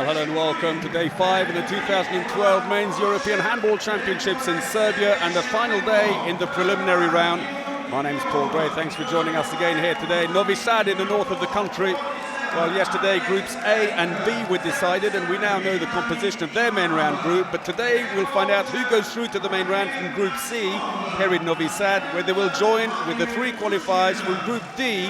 hello and welcome to day 5 in the 2012 Men's European Handball Championships in Serbia and the final day in the preliminary round. My name's Paul Gray, thanks for joining us again here today. Novi Sad in the north of the country. Well, yesterday groups A and B were decided and we now know the composition of their main round group, but today we'll find out who goes through to the main round from Group C here in Novi Sad, where they will join with the 3 qualifiers from Group D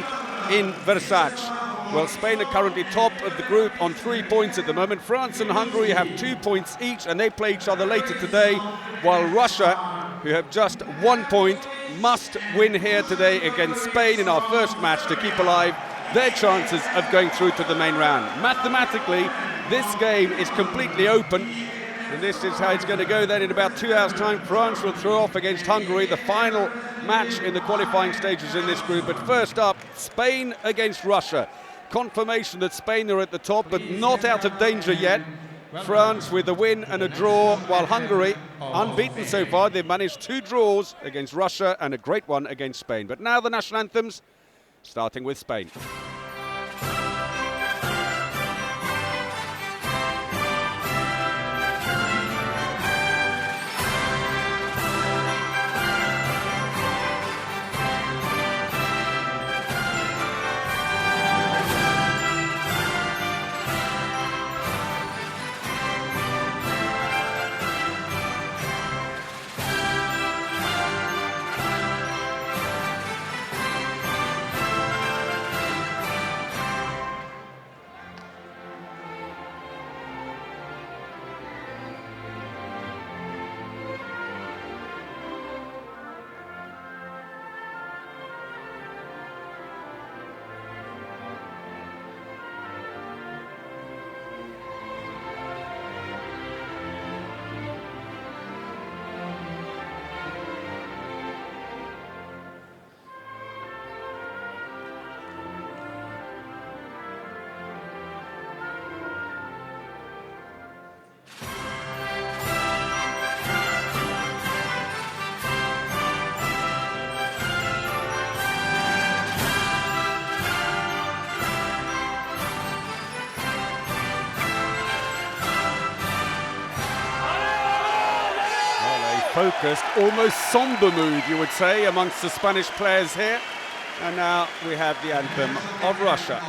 in Versace. Well, Spain are currently top of the group on 3 points at the moment. France and Hungary have 2 points each and they play each other later today, while Russia, who have just 1 point, must win here today against Spain in our first match to keep alive their chances of going through to the main round. Mathematically, this game is completely open, and this is how it's going to go then. In about 2 hours' time, France will throw off against Hungary, the final match in the qualifying stages in this group. But first up, Spain against Russia. Confirmation that Spain are at the top, but not out of danger yet. France with a win and a draw, while Hungary, unbeaten so far, they've managed 2 draws against Russia and a great one against Spain. But now the national anthems, starting with Spain. Focused, almost somber mood, you would say, amongst the Spanish players here. And now we have the anthem of Russia.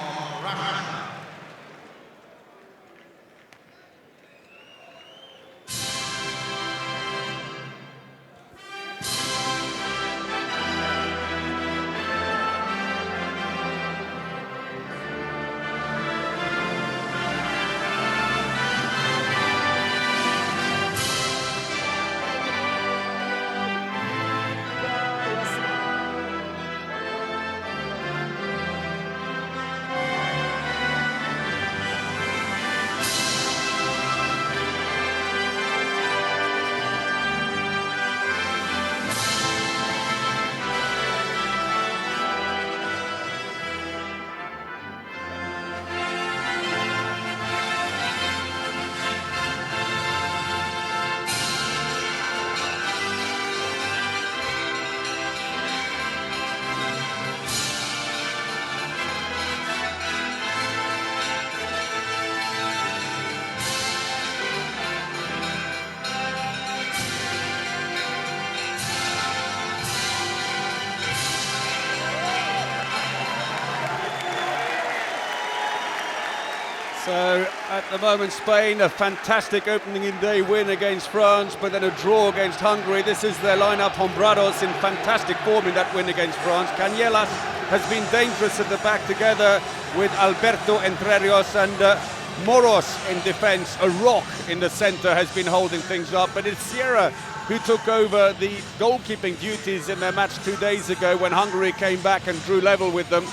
So at the moment, Spain, a fantastic opening in day win against France, but then a draw against Hungary. This is their lineup. Hombrados in fantastic form in that win against France. Cañelas has been dangerous at the back together with Alberto Entrerrios, and Moros in defence. A rock in the centre has been holding things up, but it's Sierra who took over the goalkeeping duties in their match 2 days ago when Hungary came back and drew level with them.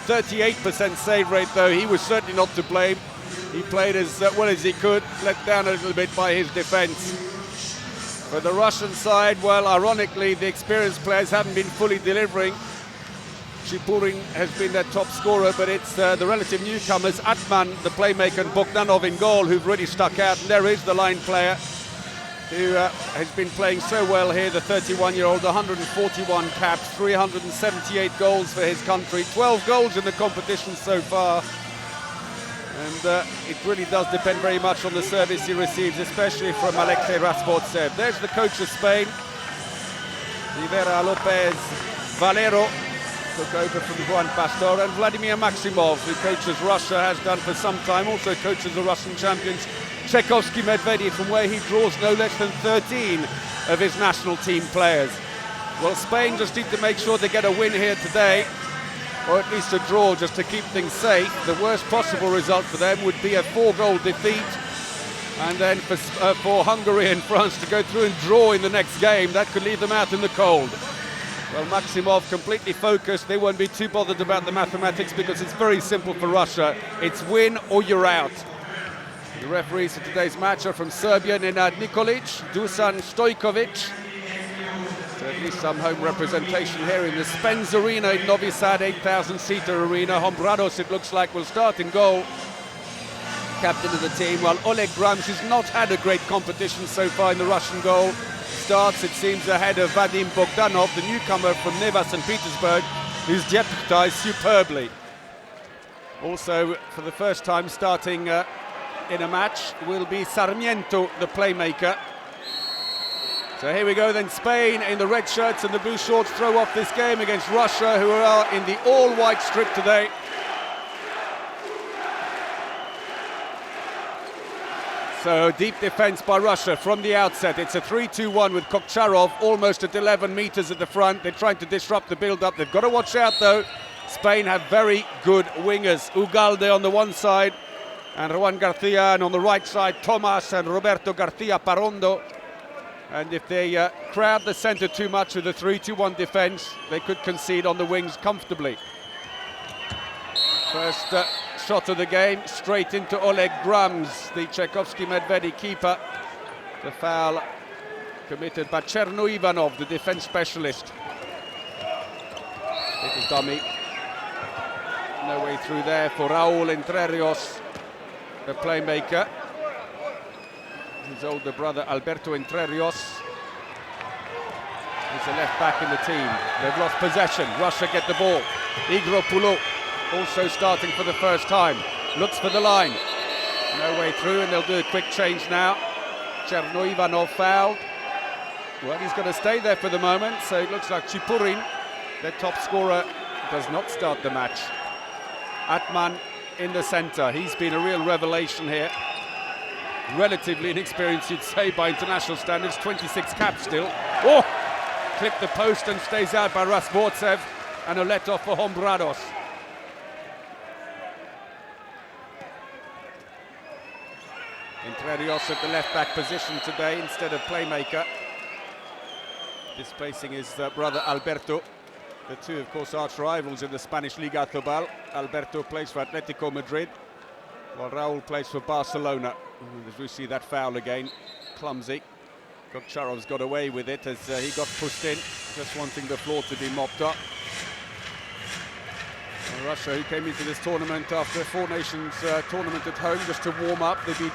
38% save rate though, he was certainly not to blame. He played as well as he could, let down a little bit by his defence. For the Russian side, well, ironically, the experienced players haven't been fully delivering. Chipurin has been their top scorer, but it's the relative newcomers, Atman, the playmaker, and Bogdanov in goal, who've really stuck out. And there is the line player, who has been playing so well here, the 31-year-old, 141 caps, 378 goals for his country, 12 goals in the competition so far. And it really does depend very much on the service he receives, especially from Alexei Rasvortsev. There's the coach of Spain, Rivera Lopez Valero, took over from Juan Pastor, and Vladimir Maximov, who coaches Russia, has done for some time, also coaches the Russian champions Tchaikovsky Medvedev, from where he draws no less than 13 of his national team players. Well, Spain just need to make sure they get a win here today, or at least a draw, just to keep things safe. The worst possible result for them would be a 4-goal defeat, and then for Hungary and France to go through and draw in the next game. That could leave them out in the cold. Well, Maximov completely focused. They won't be too bothered about the mathematics, because it's very simple for Russia. It's win or you're out. The referees for today's match are from Serbia, Nenad Nikolic, Dusan Stojkovic. So at least some home representation here in the Spence Arena in Novi Sad, 8,000-seater arena. Hombrados, it looks like, will start in goal, captain of the team, while Oleg Grams, who's not had a great competition so far in the Russian goal, starts, it seems, ahead of Vadim Bogdanov, the newcomer from Neva St. Petersburg, who's deputized superbly. Also, for the first time starting in a match, will be Sarmiento, the playmaker. So here we go then, Spain in the red shirts and the blue shorts throw off this game against Russia, who are in the all-white strip today. So deep defence by Russia from the outset. It's a 3-2-1 with Kokcharov almost at 11 metres at the front. They're trying to disrupt the build-up. They've got to watch out though. Spain have very good wingers. Ugalde on the one side and Juan Garcia, and on the right side Tomas and Roberto Garcia Parondo. And if they crowd the centre too much with the 3-2-1 defence, they could concede on the wings comfortably. First shot of the game, straight into Oleg Grams, the Tchaikovsky Medvedev keeper. The foul committed by Cherno Ivanov, the defence specialist. Little dummy. No way through there for Raúl Entrerrios, the playmaker. His older brother Alberto Entrerrios is the left back in the team. They've lost possession. Russia get the ball. Igor Poulou also starting for the first time. Looks for the line. No way through, and they'll do a quick change now. Cherno Ivanov fouled. Well, he's going to stay there for the moment, so it looks like Chipurin, their top scorer, does not start the match. Atman in the centre. He's been a real revelation here. Relatively inexperienced, you'd say, by international standards. 26 caps still. Oh! Clipped the post and stays out by Rasvortsev, and a let-off for Hombrados. Entrerrios at the left-back position today instead of playmaker. Displacing his brother Alberto. The two, of course, arch-rivals in the Spanish Liga Tobal. Alberto plays for Atletico Madrid, while Raúl plays for Barcelona. As we see that foul again, clumsy. Kokcharov's got away with it as he got pushed in, just wanting the floor to be mopped up. And Russia, who came into this tournament after a Four Nations tournament at home just to warm up. They beat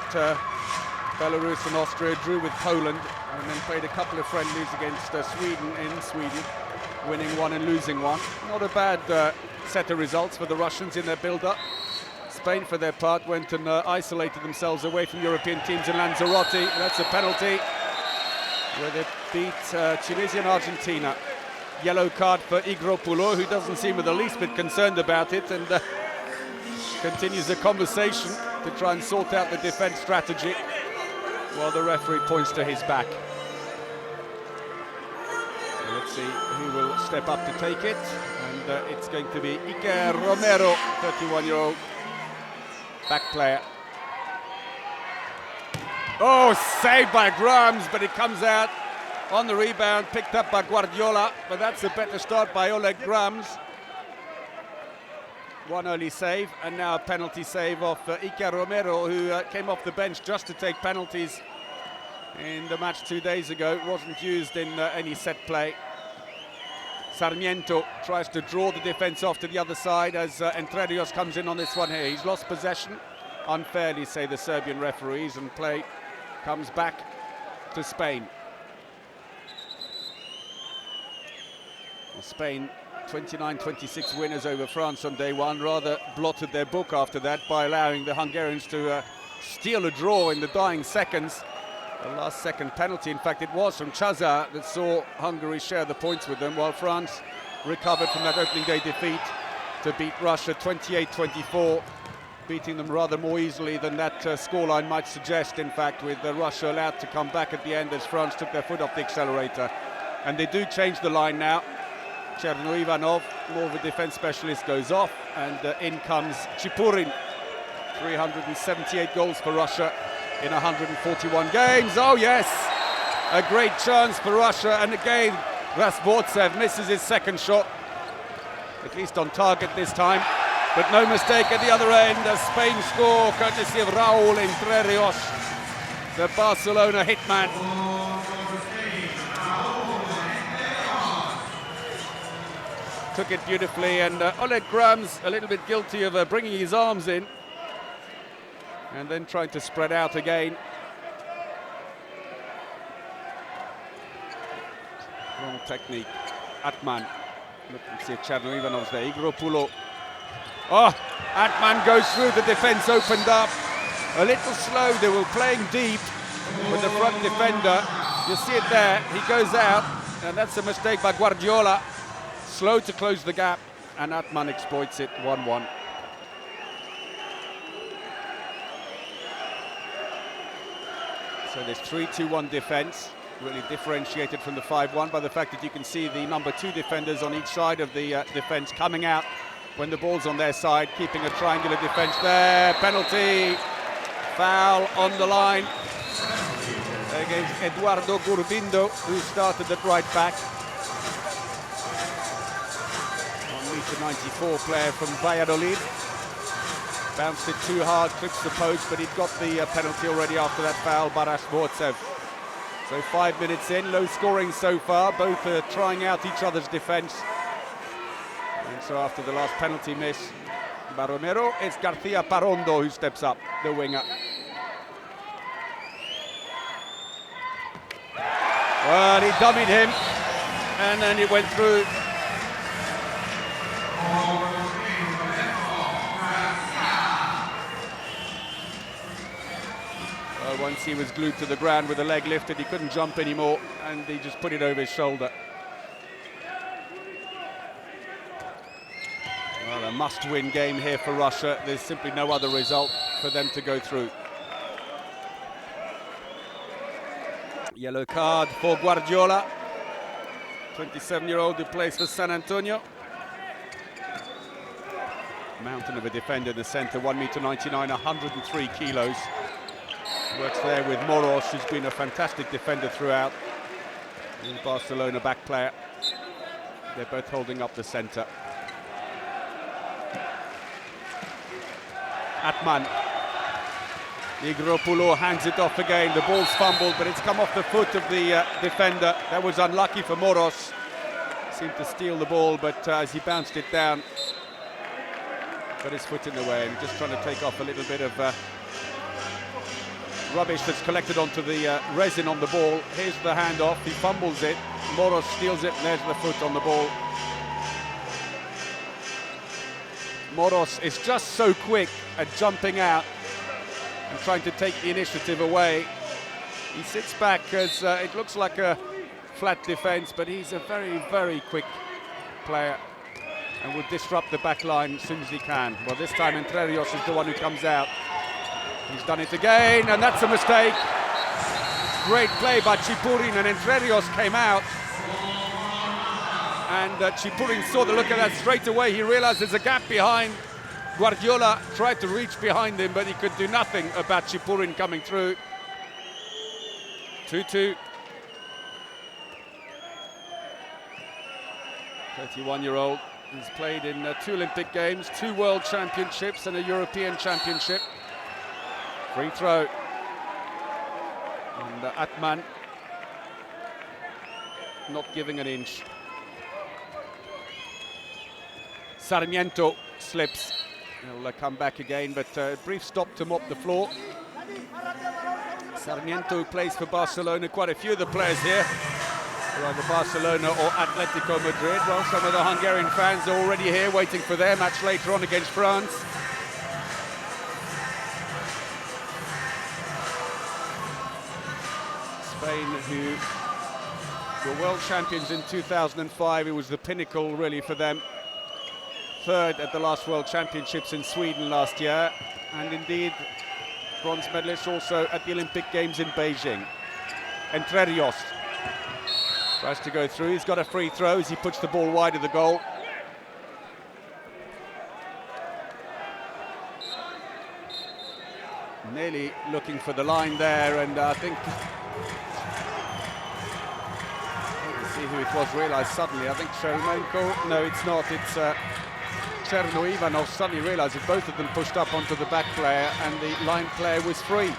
Belarus and Austria, drew with Poland, and then played a couple of friendlies against Sweden in Sweden, winning one and losing one. Not a bad set of results for the Russians in their build-up. Spain, for their part, went and isolated themselves away from European teams in Lanzarote. That's a penalty, where they beat Tunisia and Argentina. Yellow card for Igor Poulou, who doesn't seem the least bit concerned about it, and continues the conversation to try and sort out the defence strategy, while the referee points to his back. So let's see who will step up to take it, and it's going to be Iker Romero, 31-year-old back player. Oh, saved by Grams, but it comes out on the rebound, picked up by Guardiola, but that's a better start by Oleg Grams. One early save, and now a penalty save of Iker Romero, who came off the bench just to take penalties in the match 2 days ago. It wasn't used in any set play. Sarmiento tries to draw the defence off to the other side as Entrerrios comes in on this one here. He's lost possession, unfairly, say the Serbian referees, and play comes back to Spain. Spain 29-26 winners over France on day one, rather blotted their book after that by allowing the Hungarians to steal a draw in the dying seconds. The last second penalty, in fact, it was from Chazar that saw Hungary share the points with them, while France recovered from that opening day defeat to beat Russia 28-24, beating them rather more easily than that scoreline might suggest, in fact, with Russia allowed to come back at the end as France took their foot off the accelerator. And they do change the line now. Cherno Ivanov, more of a defence specialist, goes off, and in comes Chipurin. 378 goals for Russia in 141 games. Oh yes, a great chance for Russia, and again Rasbortsev misses his second shot, at least on target this time, but no mistake at the other end. A Spain score courtesy of Raúl Entre Rios, the Barcelona hitman. Took it beautifully, and Oleg Grams a little bit guilty of bringing his arms in and then trying to spread out again. Wrong technique. Atman. Look and see if Cherno Ivanov's there. Igropulo. Oh, Atman goes through. The defence opened up. A little slow. They were playing deep with the front defender. You see it there. He goes out, and that's a mistake by Guardiola. Slow to close the gap, and Atman exploits it. 1-1. So this 3-2-1 defence, really differentiated from the 5-1 by the fact that you can see the number 2 defenders on each side of the defence coming out when the ball's on their side, keeping a triangular defence there. Penalty, foul on the line against Eduardo Gurbindo, who started at right back. 1m94 player from Valladolid. Bounced it too hard, clips the post, but he'd got the penalty already after that foul by Rasbortsev. So 5 minutes in, low scoring so far, both trying out each other's defence. And so after the last penalty miss by Romero, it's García Parondo who steps up, the winger. Well, he dummied him, and then he went through. Once he was glued to the ground with the leg lifted, he couldn't jump anymore, and he just put it over his shoulder. Well, a must-win game here for Russia. There's simply no other result for them to go through. Yellow card for Guardiola, 27-year-old who plays for San Antonio. Mountain of a defender in the centre, 1m99, 103 kilos. Works there with Moros, who's been a fantastic defender throughout. The Barcelona back player. They're both holding up the centre. Atman. Igropulo hands it off again. The ball's fumbled, but it's come off the foot of the defender. That was unlucky for Moros. Seemed to steal the ball, but as he bounced it down, got his foot in the way, and just trying to take off a little bit of rubbish that's collected onto the resin on the ball. Here's the handoff, he fumbles it, Moros steals it, and there's the foot on the ball. Moros is just so quick at jumping out and trying to take the initiative away. He sits back as it looks like a flat defence, but he's a very, very quick player and will disrupt the back line as soon as he can. Well, this time Entre Rios is the one who comes out. He's done it again, and that's a mistake. Great play by Chipurin, and Entre Rios came out. And Chipurin saw the look at that straight away. He realized there's a gap behind. Guardiola tried to reach behind him, but he could do nothing about Chipurin coming through. 2-2. 31-year-old. He's played in 2 Olympic Games, 2 World Championships, and a European Championship. Free throw. And Atman not giving an inch. Sarmiento slips. He'll come back again, but a brief stop to mop the floor. Sarmiento, who plays for Barcelona, quite a few of the players here either Barcelona or Atletico Madrid. Well, some of the Hungarian fans are already here waiting for their match later on against France. Spain, who were world champions in 2005, it was the pinnacle really for them. Third at the last World Championships in Sweden last year, and indeed bronze medalist also at the Olympic Games in Beijing. Entre Rios tries to go through, he's got a free throw as he puts the ball wide of the goal. Nearly looking for the line there, and I think, let's see who it was, realised suddenly, I think Chermenko, no it's not, it's Cherno Ivanov suddenly realised that both of them pushed up onto the back player and the line player was free.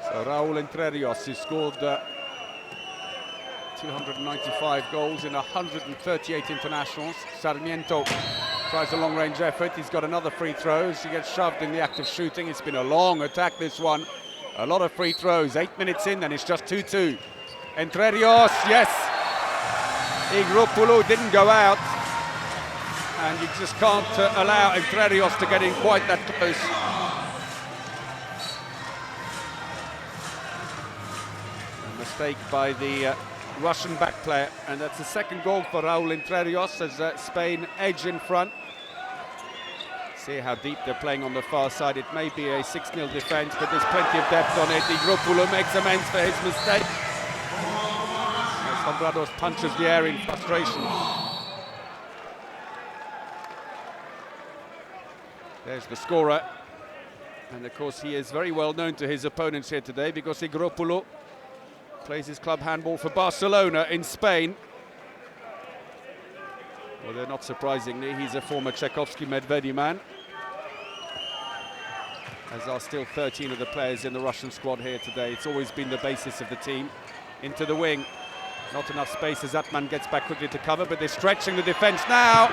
So Raúl Entre Rios, who scored 295 goals in 138 internationals. Sarmiento tries a long-range effort. He's got another free throw as he gets shoved in the act of shooting. It's been a long attack, this one. A lot of free throws. 8 minutes in, and it's just 2-2. Entre Rios, yes. Igropoulou didn't go out. And you just can't allow Entre Rios to get in quite that close. A mistake by the Russian back player, and that's the second goal for Raúl Entre Rios as Spain edge in front. See how deep they're playing on the far side. It may be a 6-0 defence, but there's plenty of depth on it. Igropoulou makes amends for his mistake. Sombrados punches the air in frustration. There's the scorer, and of course he is very well known to his opponents here today because Igropoulou plays his club handball for Barcelona in Spain. Well, they're not surprisingly, he's a former Tchaikovsky Medvedi man, as are still 13 of the players in the Russian squad here today. It's always been the basis of the team. Into the wing, not enough space as Atman gets back quickly to cover, but they're stretching the defence now.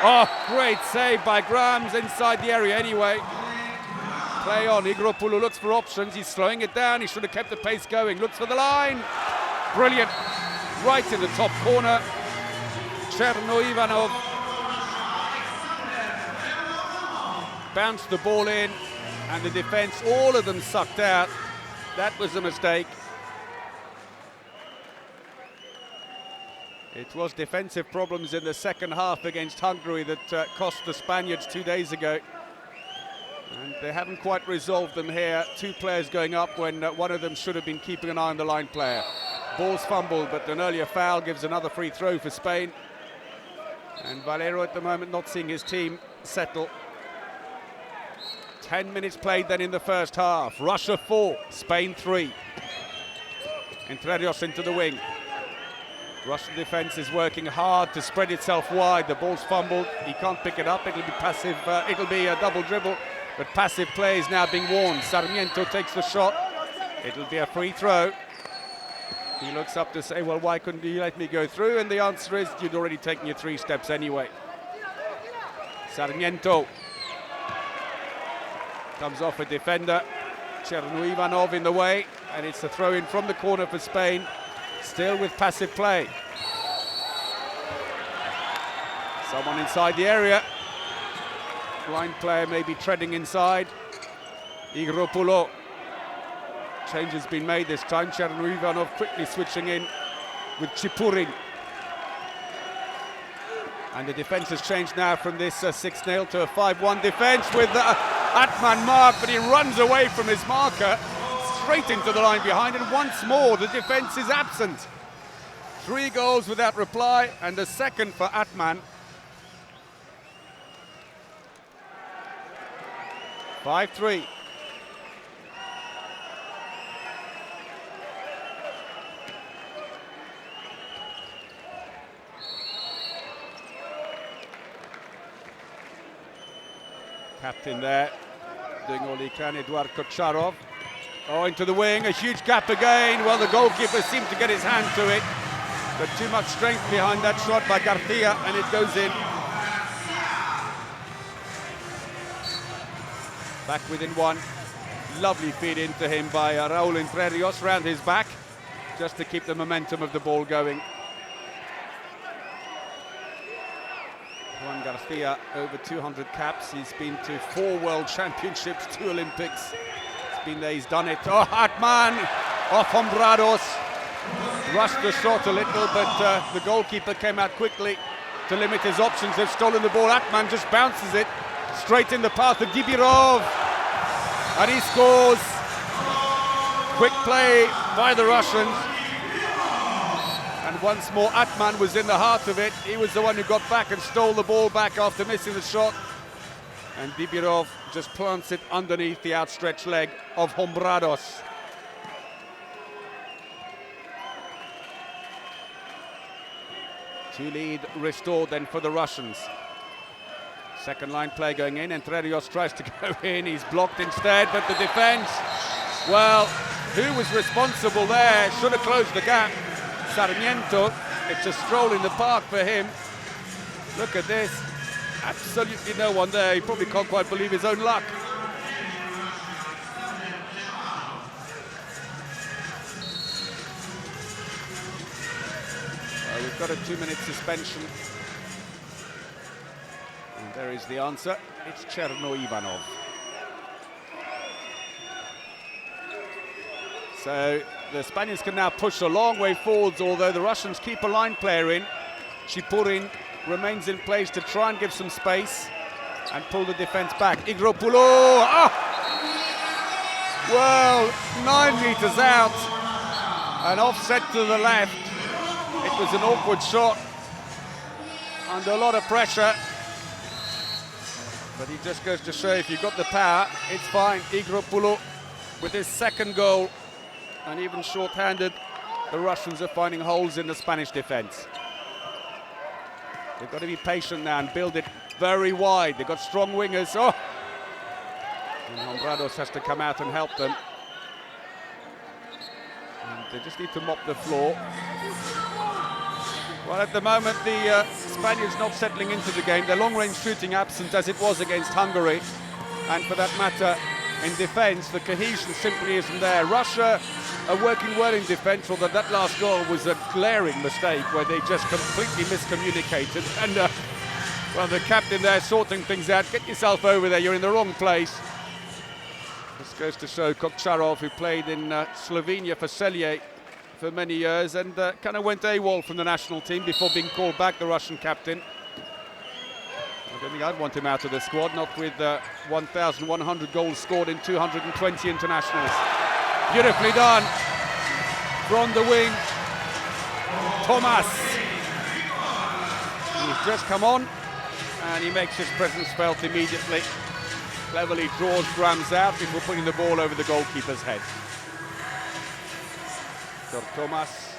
Oh, great save by Grams inside the area anyway. Play on, Igropoulou looks for options, he's slowing it down, he should have kept the pace going, looks for the line. Brilliant, right in the top corner. Cherno Ivanov bounced the ball in, and the defence, all of them sucked out. That was a mistake. It was defensive problems in the second half against Hungary that cost the Spaniards 2 days ago. And they haven't quite resolved them here. Two players going up when one of them should have been keeping an eye on the line player. Ball's fumbled, but an earlier foul gives another free throw for Spain. And Valero at the moment not seeing his team settle. 10 minutes played then in the first half. Russia 4, Spain 3. Entre Rios into the wing. Russian defence is working hard to spread itself wide. The ball's fumbled, he can't pick it up. It'll be passive, it'll be a double dribble, but passive play is now being warned. Sarmiento takes the shot. It'll be a free throw. He looks up to say, well, why couldn't you let me go through? And the answer is, you'd already taken your 3 steps anyway. Sarmiento comes off a defender. Cherno Ivanov in the way, and it's a throw in from the corner for Spain. Still with passive play. Someone inside the area. Line player maybe treading inside. Igropoulou. Change has been made this time. Cherno Ivanov quickly switching in with Chipurin. And the defence has changed now from this 6-0 to a 5-1 defence with Atman marked, but he runs away from his marker. Straight into the line behind, and once more the defence is absent. 3 goals without reply, and a second for Atman. 5-3. Captain there, doing all he can, Eduard Kocharov. Oh, into the wing, a huge gap again. Well, the goalkeeper seemed to get his hand to it, but too much strength behind that shot by Garcia, and it goes in. Back within 1. Lovely feed into him by Raúl Entre Rios round his back. just to keep the momentum of the ball going. Juan Garcia, over 200 caps. He's been to 4 World Championships, 2 Olympics. He's been there, he's done it. Oh, Atman off Hombrados. Rushed the shot a little, but the goalkeeper came out quickly to limit his options. They've stolen the ball. Atman just bounces it straight in the path of Dibirov. And he scores. Quick play by the Russians. And once more, Atman was in the heart of it. He was the one who got back and stole the ball back after missing the shot. And Dibirov just plants it underneath the outstretched leg of Hombrados. To lead restored then for the Russians. Second line play going in. Entre Rios tries to go in. He's blocked instead, but the defense, well, who was responsible there? Should have closed the gap. Sarmiento. It's a stroll in the park for him. Look at this. Absolutely no one there. He probably can't quite believe his own luck. We've got a 2-minute suspension. And there is the answer. It's Cherno Ivanov. So the Spaniards can now push a long way forwards, although the Russians keep a line player in. Chipurin remains in place to try and give some space and pull the defense back. Igropulo! Oh! Well, 9 meters out. An offset to the left. It was an awkward shot under a lot of pressure. But he just goes to show if you've got the power, it's fine. Igropulo with his second goal. And even short-handed, the Russians are finding holes in the Spanish defense. They've got to be patient now and build it very wide. They've got strong wingers. Oh! And Hombrados has to come out and help them. And they just need to mop the floor. Well, at the moment, the Spaniards not settling into the game. Their long-range shooting absent as it was against Hungary. And for that matter, in defence, the cohesion simply isn't there. Russia are working well in defence, although that last goal was a glaring mistake where they just completely miscommunicated. And, well, the captain there sorting things out. Get yourself over there, you're in the wrong place. This goes to show Kokcharov, who played in Slovenia for Celje for many years and kind of went AWOL from the national team before being called back, the Russian captain. I don't think I'd want him out of the squad, not with 1,100 goals scored in 220 internationals. Beautifully done from the wing. Thomas. He's just come on and he makes his presence felt immediately. Cleverly draws Grams out before putting the ball over the goalkeeper's head. Thomas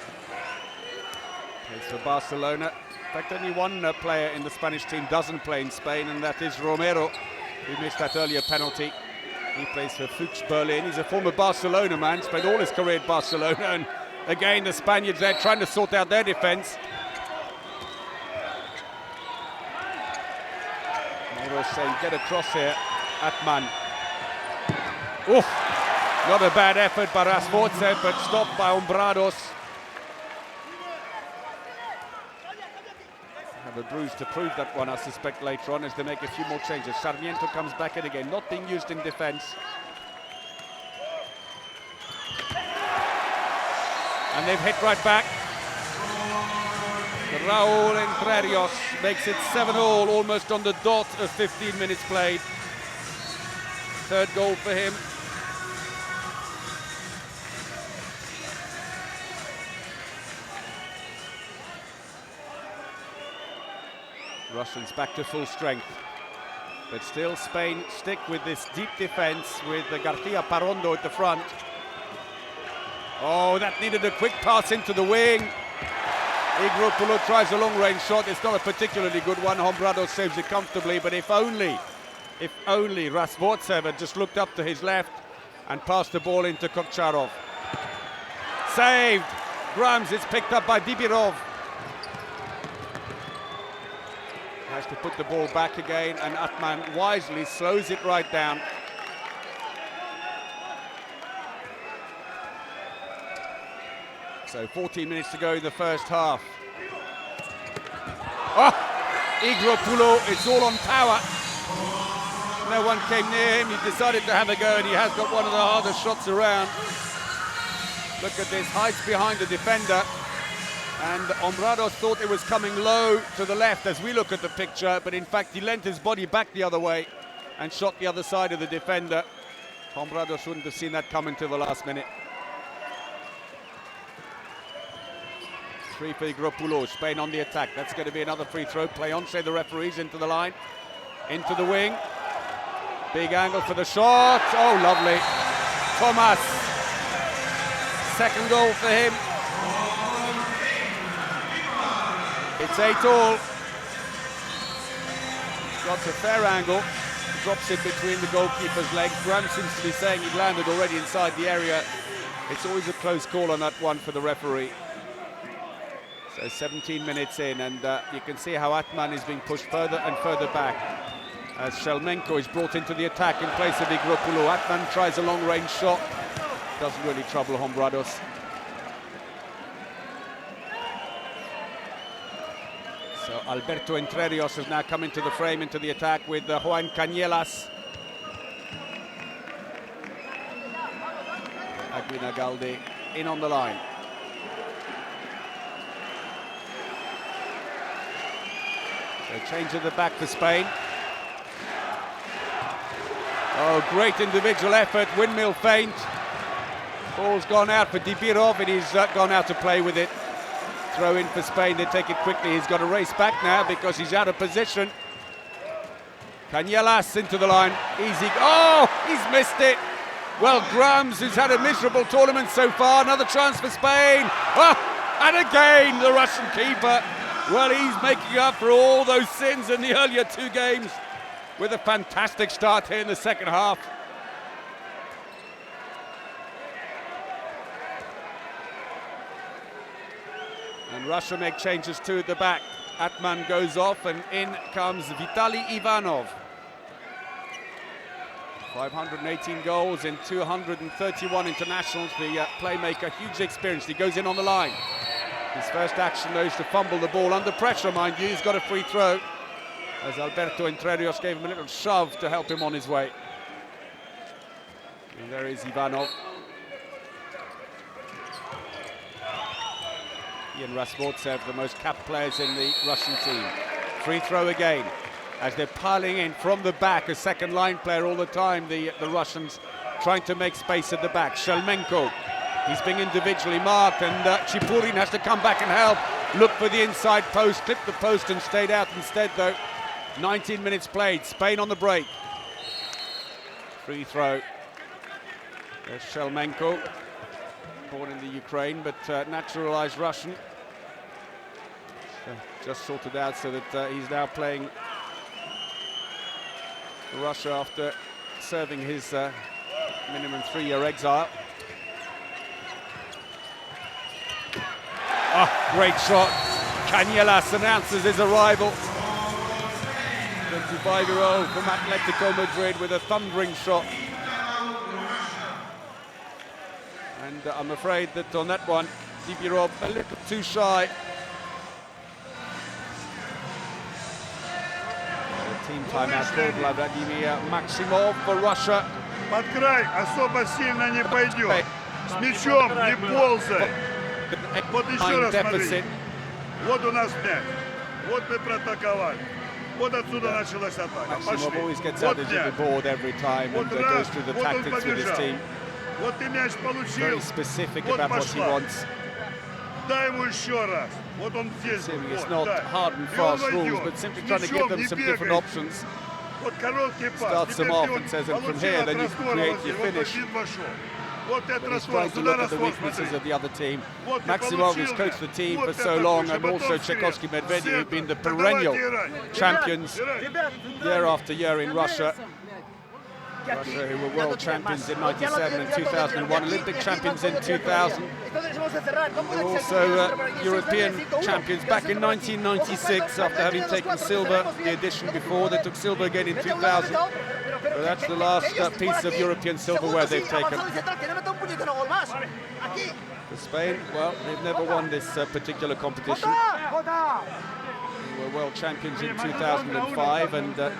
plays for Barcelona. In fact, only one player in the Spanish team doesn't play in Spain, and that is Romero, who missed that earlier penalty. He plays for Fuchs Berlin. He's a former Barcelona man, spent all his career at Barcelona, and again the Spaniards there trying to sort out their defence. Moro saying, get across here, Atman. Oof! Not a bad effort by Rasvortsev, but stopped by Hombrados. Have a bruise to prove that one, I suspect, later on as they make a few more changes. Sarmiento comes back in again, not being used in defence. And they've hit right back. Raúl Entre Rios makes it 7-7, almost on the dot of 15 minutes played. Third goal for him. Russians back to full strength, but still Spain stick with this deep defence with García Parrondo at the front. Oh, that needed a quick pass into the wing. Igropulo tries a long-range shot. It's not a particularly good one. Hombrados saves it comfortably, but if only Rasvortsev had just looked up to his left and passed the ball into Kokcharov. Saved. Grams, it's picked up by Dibirov. Has to put the ball back again, and Atman wisely slows it right down. So 14 minutes to go in the first half. Oh, Igropoulos, it's all on power. No one came near him. He decided to have a go, and he has got one of the hardest shots around. Look at this, hides behind the defender. And Hombrados thought it was coming low to the left as we look at the picture, but in fact he leant his body back the other way and shot the other side of the defender. Hombrados wouldn't have seen that come until the last minute. 3 for Igropoulos, Spain on the attack. That's going to be another free throw. Play on, say the referees, into the line, into the wing. Big angle for the shot. Oh, lovely. Thomas. Second goal for him. It's 8-all. Got a fair angle. Drops it between the goalkeeper's legs. Graham seems to be saying he'd landed already inside the area. It's always a close call on that one for the referee. So 17 minutes in, and you can see how Atman is being pushed further and further back as Shelmenko is brought into the attack in place of Igropoulos. Atman tries a long-range shot. Doesn't really trouble Hombrados. So Alberto Entrerios has now come into the frame, into the attack with Juan Cañelas. Aguinagalde in on the line. So change at the back for Spain. Oh, great individual effort, windmill feint. Ball's gone out for Dibirov, and he's gone out to play with it. Throw in for Spain, they take it quickly. He's got to race back now because he's out of position. Cañelas into the line, easy. Oh, he's missed it. Well, Grams, who's had a miserable tournament so far, another chance for Spain. Oh, and again, the Russian keeper. Well, he's making up for all those sins in the earlier 2 games with a fantastic start here in the second half. And Russia make changes too at the back. Atman goes off, and in comes Vitaly Ivanov. 518 goals in 231 internationals. The playmaker, hugely experienced. He goes in on the line. His first action, though, is to fumble the ball under pressure, mind you. He's got a free throw, as Alberto Entrerios gave him a little shove to help him on his way. And there is Ivanov. Ian Rasmortsev, the most capped players in the Russian team. Free throw again, as they're piling in from the back, a second line player all the time, the Russians trying to make space at the back. Shelmenko, he's being individually marked, and Chipurin has to come back and help. Look for the inside post, clipped the post and stayed out instead though. 19 minutes played, Spain on the break. Free throw. There's Shelmenko, born in the Ukraine but naturalized Russian. Just sorted out so that he's now playing for Russia after serving his minimum 3-year exile. Oh, great shot. Cañelas announces his arrival. 25-year-old from Atletico Madrid with a thundering shot. And I'm afraid that on that one, Dibirov a little too shy. Team timeout called Vladimir Maximov for Russia. Под край особо сильно не пойдет. С мячом не ползай. Вот еще раз смотри. Вот у нас мяч. Вот мы проатаковали. Вот отсюда началась атака. Maximov always gets added to the board every time and goes through the tactics with his team. Вот ты мяч получил. Very specific about what he wants. Дай ему еще раз. Вот он здесь. It's not hard and fast rules, but simply trying to give them some different options. Starts them off and says, and from here, then you can create your finish. But he's trying to look at the weaknesses of the other team. Maximov has coached the team for so long, and also Tchaikovsky Medvedev, who've been the perennial champions year after year in Russia. Russia, who were world champions in '97 and 2001, Olympic champions in 2000. Were also European champions back in 1996 after having taken silver the edition before. They took silver again in 2000. But So that's the last piece of European silverware they've taken. For Spain, well, they've never won this particular competition. They were world champions in 2005 and they've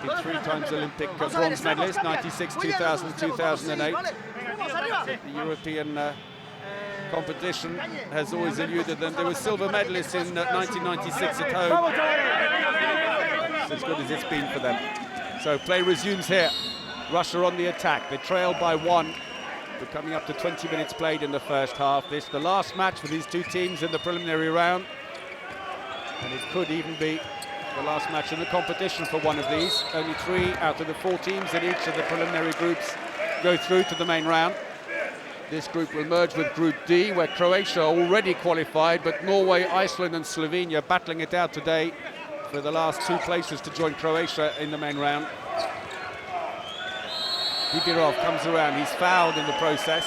been 3 times Olympic bronze medalists, 96, 2000, 2008. The European competition has always eluded them. They were silver medalists in 1996 at home. It's as good as it's been for them. So play resumes here. Russia on the attack. They trail by 1. We're coming up to 20 minutes played in the first half. This is the last match for these two teams in the preliminary round. And it could even be the last match in the competition for one of these. Only 3 out of the 4 teams in each of the preliminary groups go through to the main round. This group will merge with Group D, where Croatia already qualified, but Norway, Iceland and Slovenia battling it out today for the last 2 places to join Croatia in the main round. Bibirov comes around, he's fouled in the process.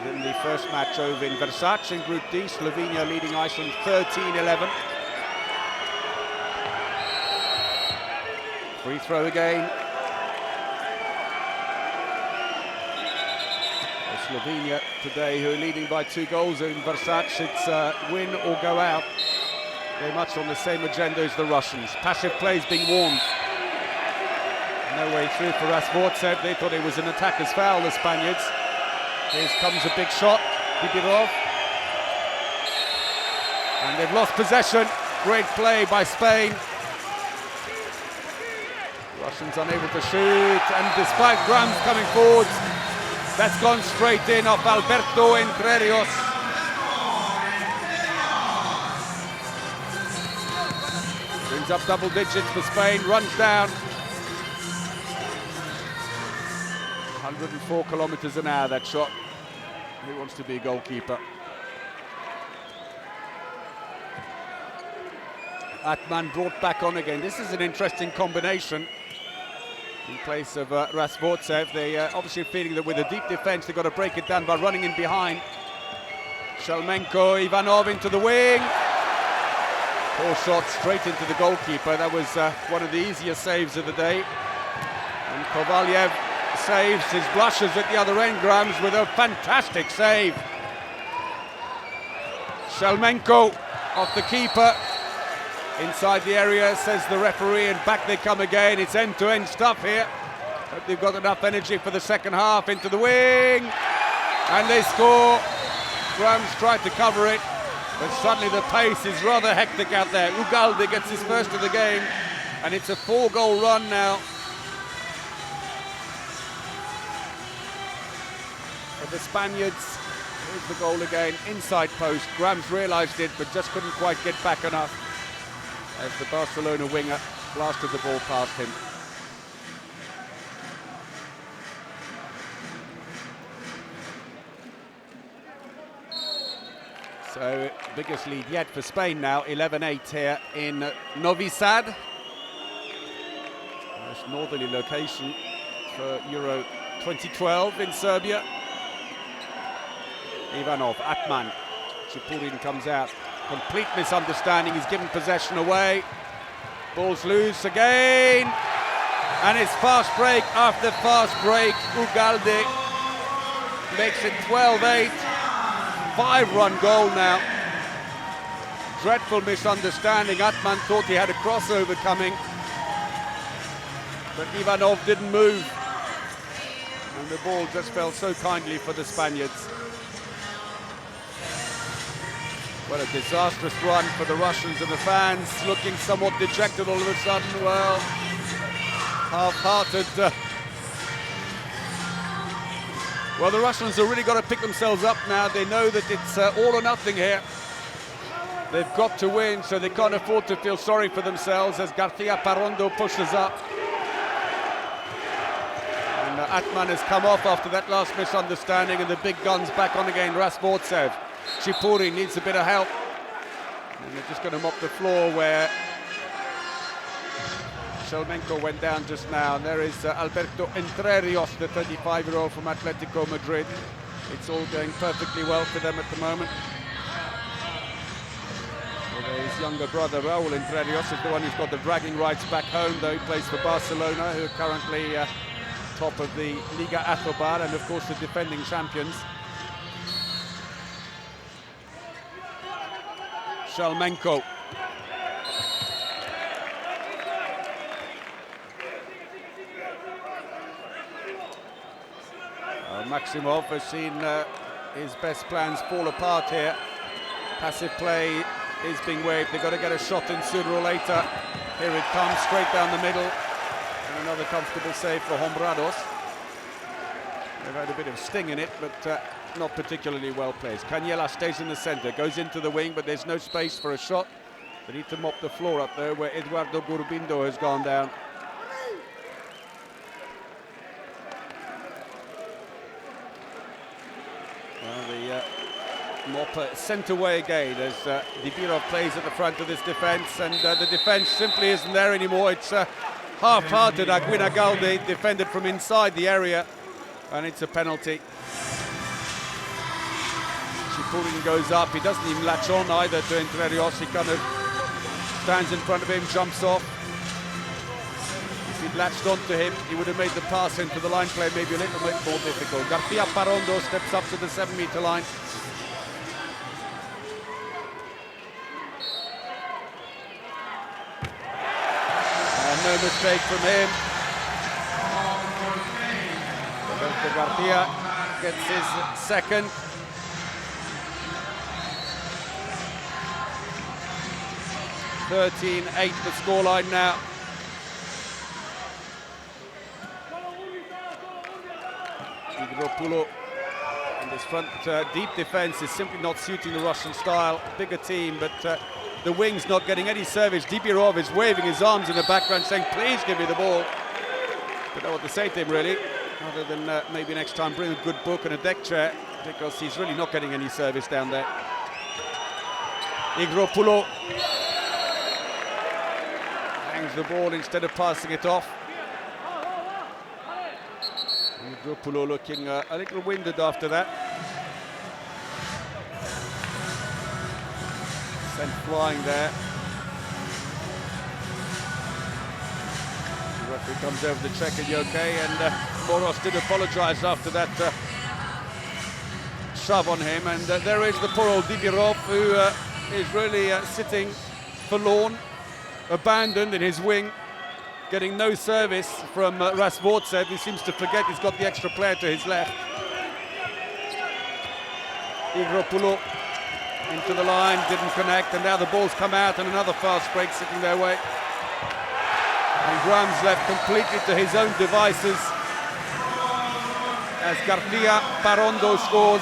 In the first match over in Versace in Group D, Slovenia leading Iceland 13-11. Free throw again. Slovenia today, who are leading by 2 goals in Versace, it's win or go out. Very much on the same agenda as the Russians. Passive plays being warned. No way through for Rasvortsev. They thought it was an attacker's foul, the Spaniards. Here comes a big shot, Bibirov. And they've lost possession. Great play by Spain. Russians unable to shoot, and despite Grams coming forwards, that's gone straight in off Alberto Entrerios. Brings up double digits for Spain, runs down. 104 kilometers an hour, that shot. He wants to be a goalkeeper. Atman brought back on again. This is an interesting combination. In place of Rasvortsev, they obviously feeling that with a deep defense they've got to break it down by running in behind. Shalmenko, Ivanov into the wing. Poor shot straight into the goalkeeper. That was one of the easier saves of the day. And Kovalyev saves his blushes at the other end, Grams, with a fantastic save. Shalmenko off the keeper. Inside the area, says the referee, and back they come again. It's end-to-end stuff here. Hope they've got enough energy for the second half. Into the wing, and they score. Grams tried to cover it, but suddenly the pace is rather hectic out there. Ugalde gets his first of the game, and it's a 4-goal run now for the Spaniards. Here's the goal again, inside post. Grams realised it, but just couldn't quite get back enough as the Barcelona winger blasted the ball past him. So, biggest lead yet for Spain now, 11-8 here in Novi Sad. Most northerly location for Euro 2012 in Serbia. Ivanov, Atman, Chipurin comes out. Complete misunderstanding, he's given possession away. Ball's loose again. And it's fast break after fast break. Ugalde makes it 12-8. 5-run goal now. Dreadful misunderstanding. Atman thought he had a crossover coming, but Ivanov didn't move. And the ball just fell so kindly for the Spaniards. What a disastrous run for the Russians, and the fans looking somewhat dejected all of a sudden. Well, half-hearted. Well, the Russians have really got to pick themselves up now. They know that it's all or nothing here. They've got to win, so they can't afford to feel sorry for themselves as Garcia Parrondo pushes up. And Atman has come off after that last misunderstanding, and the big guns back on again. Rasvortsev. Chipurin needs a bit of help, and they're just going to mop the floor where Shalmenko went down just now. And there is Alberto Entrerios, the 35-year-old from Atletico Madrid. It's all going perfectly well for them at the moment. Well, His younger brother Raúl Entre Rios is the one who's got the bragging rights back home, though. He plays for Barcelona, who are currently top of the Liga AFOBAR, and of course the defending champions. Shalmenko. Maximov has seen his best plans fall apart here. Passive play is being waved. They've got to get a shot in sooner or later. Here it comes, straight down the middle. And another comfortable save for Hombrados. They've had a bit of sting in it, but not particularly well placed. Cañela stays in the centre, goes into the wing, but there's no space for a shot. They need to mop the floor up there where Eduardo Gurbindo has gone down. Well, the mop sent away again as Dibirov plays at the front of this defence, and the defence simply isn't there anymore. It's half-hearted. Aguinagalde defended from inside the area, and it's a penalty. Chipurin goes up. He doesn't even latch on either to Entre Rios. He kind of stands in front of him, jumps off. If he'd latched onto him, he would have made the pass into the line play maybe a little bit more difficult. García Parondo steps up to the 7-metre line. And no mistake from him. Roberto García gets his second. 13-8 the scoreline now. Igropoulo and this front deep defence is simply not suiting the Russian style. Bigger team, but the wing's not getting any service. Dibirov is waving his arms in the background saying, please give me the ball. Don't know what to say to him really, other than maybe next time bring a good book and a deck chair, because he's really not getting any service down there. Igropoulo hangs the ball instead of passing it off. Igropoulo looking a little winded after that. Sent flying there. The referee comes over to check, are you okay? And Moros did apologise after that shove on him. And there is the poor old Dibirov, who is really sitting forlorn, abandoned in his wing, getting no service from RUS. He seems to forget he's got the extra player to his left. Igropoulo into the line, didn't connect, and now the ball's come out and another fast break sitting their way. And Graham's left completely to his own devices as García Parondo scores.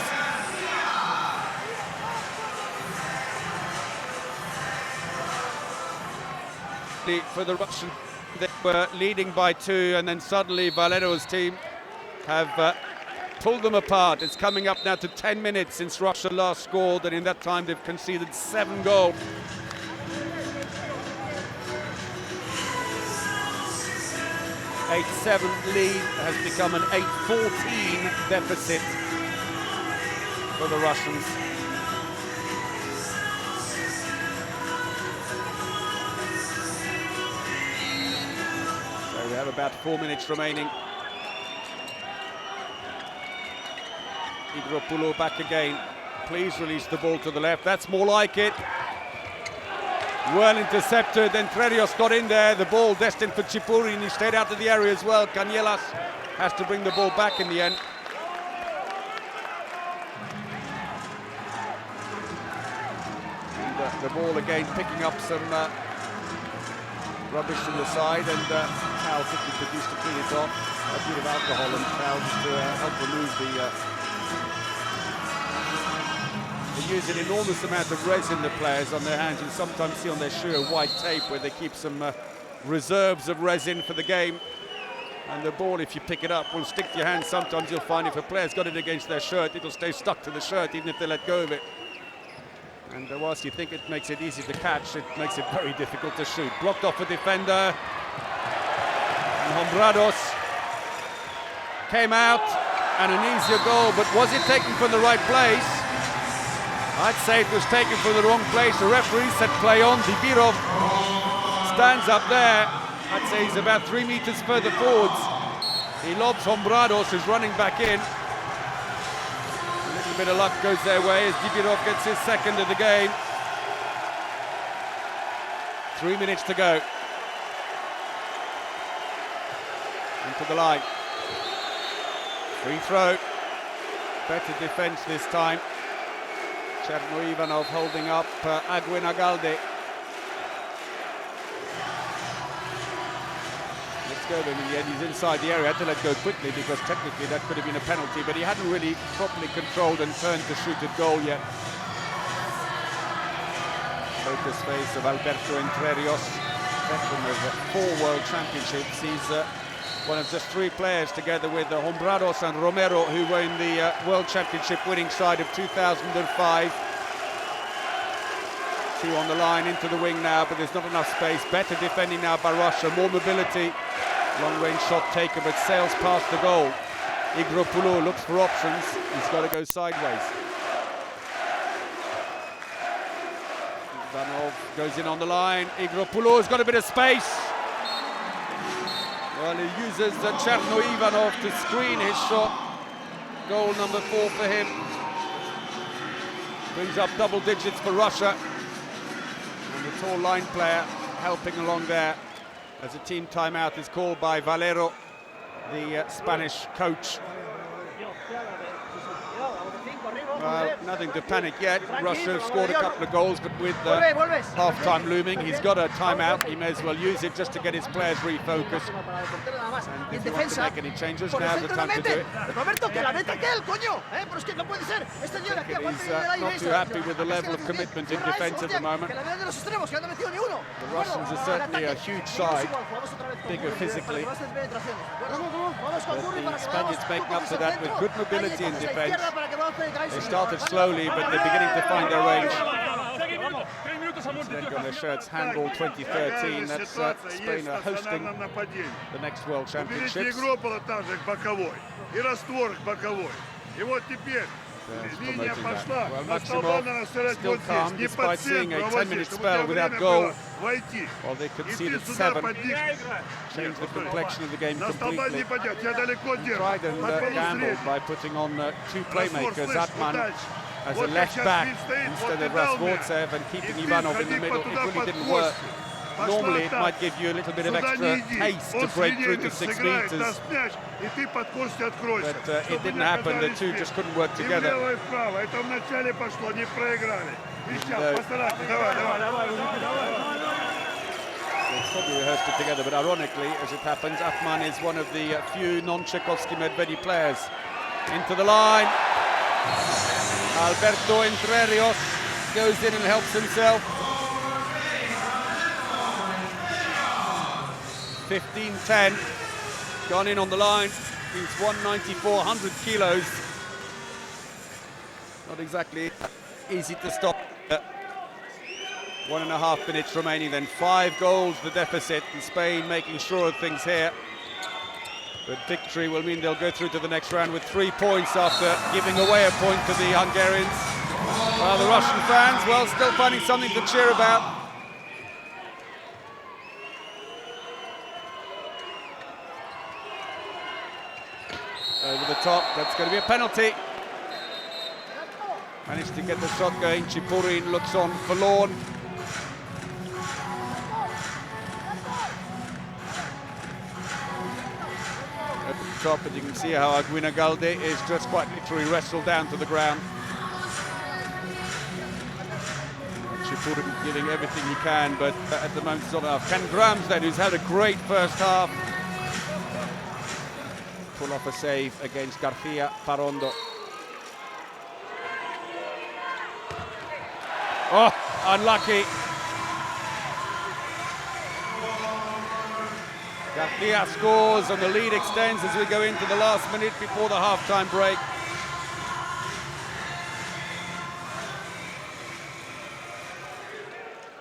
For the Russian, they were leading by 2, and then suddenly Valero's team have pulled them apart. It's coming up now to 10 minutes since Russia last scored, and in that time they've conceded 7 goals. An 8-7 lead has become an 8-14 deficit for the Russians. We have about 4 minutes remaining. Igropoulo back again. Please release the ball to the left. That's more like it. Well intercepted. Entre Rios got in there. The ball destined for Chipurin. He stayed out of the area as well. Cañelas has to bring the ball back in the end. And, the ball again picking up some rubbish from the side, and Al quickly produced to clean it off. A bit of alcohol and Al just to help remove they use an enormous amount of resin, the players, on their hands. You sometimes see on their shoe a white tape where they keep some reserves of resin for the game. And the ball, if you pick it up, will stick to your hand. Sometimes you'll find if a player's got it against their shirt, it'll stay stuck to the shirt even if they let go of it. And whilst you think it makes it easy to catch, it makes it very difficult to shoot. Blocked off a defender. And Hombrados came out, and an easier goal, but was it taken from the right place? I'd say it was taken from the wrong place. The referee said play on. Dibirov stands up there. I'd say he's about 3 meters further forwards. He lobs Hombrados, who's running back in. A little bit of luck goes their way as Dibirov gets his second of the game. 3 minutes to go. Into the line. Free throw. Better defense this time. Cherno Ivanov holding up Aguinagalde. Let's go then. In the end, he's inside the area. Had to let go quickly because technically that could have been a penalty, but he hadn't really properly controlled and turned to shoot at goal yet. Focus face of Alberto Entrerios, veteran of 4 World Championships. He's one of just 3 players, together with Hombrados and Romero, who were in the World Championship winning side of 2005. 2 on the line, into the wing now, but there's not enough space. Better defending now by Russia, more mobility. Long-range shot taken, but sails past the goal. Igropoulou looks for options. He's got to go sideways. Ivanov goes in on the line. Igropoulou's got a bit of space. Well, he uses Cherno Ivanov to screen his shot. Goal number 4 for him. Brings up double digits for Russia. And the tall line player helping along there as a team timeout is called by Valero, the Spanish coach. Nothing to panic yet. Russia have scored a couple of goals, but with half-time looming, he's got a timeout. He may as well use it just to get his players refocused. And if he wants to make any changes, now's the time to do it. He's not too happy with the level of commitment in defence at the moment. The Russians are certainly a huge side, bigger physically. But the Spaniards making up for that with good mobility in defence. They started slowly, but they're beginning to find their range. Then on their shirts, handball 2013. That's Spain are hosting the next World Championships. Promoting that. Well, Maximov still calm despite seeing a 10-minute spell without goal. Well, they conceded 7. Changed the complexion of the game completely. He tried and gambled by putting on 2 playmakers, Atman as a left back instead of Rasvortsev, and keeping Ivanov in the middle. It really didn't work. Normally it might give you a little bit of extra haste to break through to 6 meters, but it didn't happen. The 2 just couldn't work together. They've probably rehearsed it together, but ironically, as it happens, Atman is one of the few non-Tchaikovsky Medvedi players. Into the line. Alberto Entrerios goes in and helps himself. 15-10, gone in on the line. He's 194, 100 kilos. Not exactly easy to stop. 1.5 minutes remaining, then 5 goals the deficit, and Spain making sure of things here. But victory will mean they'll go through to the next round with 3 points after giving away a point to the Hungarians. While the Russian fans, well, still finding something to cheer about. Over the top, that's going to be a penalty. Managed to get the shot going. Chipurin looks on forlorn. Over the top, and you can see how Aguinagalde is just quite literally wrestled down to the ground. Chipurin giving everything he can, but at the moment it's not enough. Can Grams then, who's had a great first half, pull off a save against Garcia Parondo. Oh, unlucky. Garcia scores and the lead extends as we go into the last minute before the half-time break.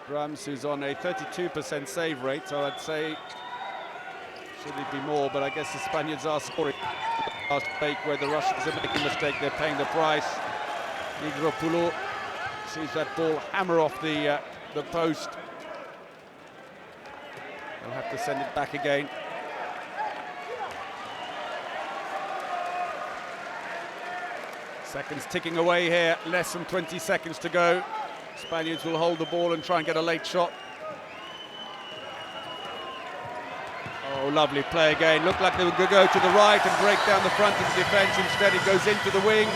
Grams, who's on a 32% save rate, so I'd say should it be more, but I guess the Spaniards are scoring. Last break where the Russians are making a mistake, they're paying the price. Igropoulou Sees that ball hammer off the post. They'll have to send it back again. Seconds ticking away here, less than 20 seconds to go. Spaniards will hold the ball and try and get a late shot. Oh, lovely play again. Looked like they would go to the right and break down the front of the defence. Instead, it goes into the wing.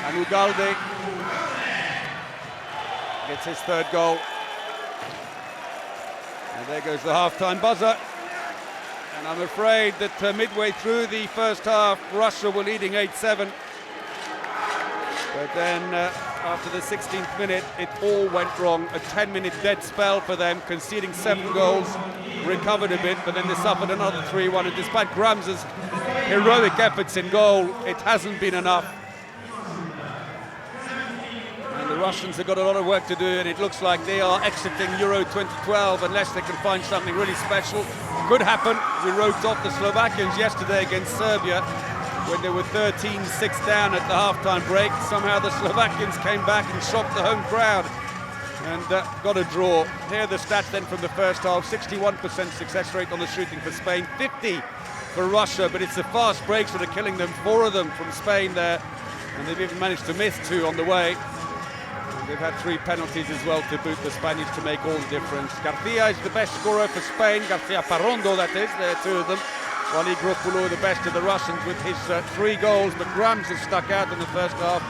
And Ugalde gets his third goal. And there goes the half-time buzzer. And I'm afraid that midway through the first half, Russia were leading 8-7. But then after the 16th minute, it all went wrong. A 10-minute dead spell for them, conceding 7 goals, recovered a bit, but then they suffered another 3-1. And despite Grams' heroic efforts in goal, it hasn't been enough. And the Russians have got a lot of work to do, and it looks like they are exiting Euro 2012 unless they can find something really special. Could happen. We wrote off the Slovakians yesterday against Serbia, when they were 13-6 down at the half-time break. Somehow the Slovakians came back and shocked the home crowd and got a draw. Here are the stats then from the first half. 61% success rate on the shooting for Spain, 50 for Russia, but it's the fast breaks that are killing them. 4 of them from Spain there, and they've even managed to miss 2 on the way. And they've had 3 penalties as well to boot the Spaniards to make all the difference. Garcia is the best scorer for Spain, Garcia Parrondo that is, there are 2 of them. While Igropoulos, the best of the Russians, with his 3 goals, but Grams has stuck out in the first half,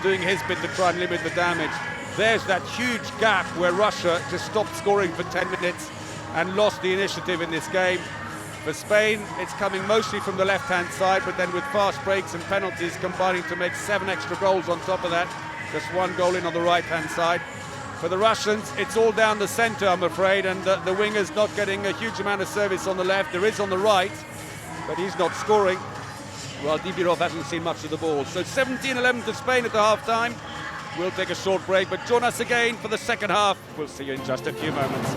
doing his bit to try and limit the damage. There's that huge gap where Russia just stopped scoring for 10 minutes and lost the initiative in this game. For Spain, it's coming mostly from the left-hand side, but then with fast breaks and penalties combining to make 7 extra goals on top of that. Just 1 goal in on the right-hand side. For the Russians, it's all down the centre, I'm afraid, and the winger's not getting a huge amount of service on the left. There is on the right, but he's not scoring. Well, Dibirov hasn't seen much of the ball. So 17-11 to Spain at the half-time. We'll take a short break, but join us again for the second half. We'll see you in just a few moments.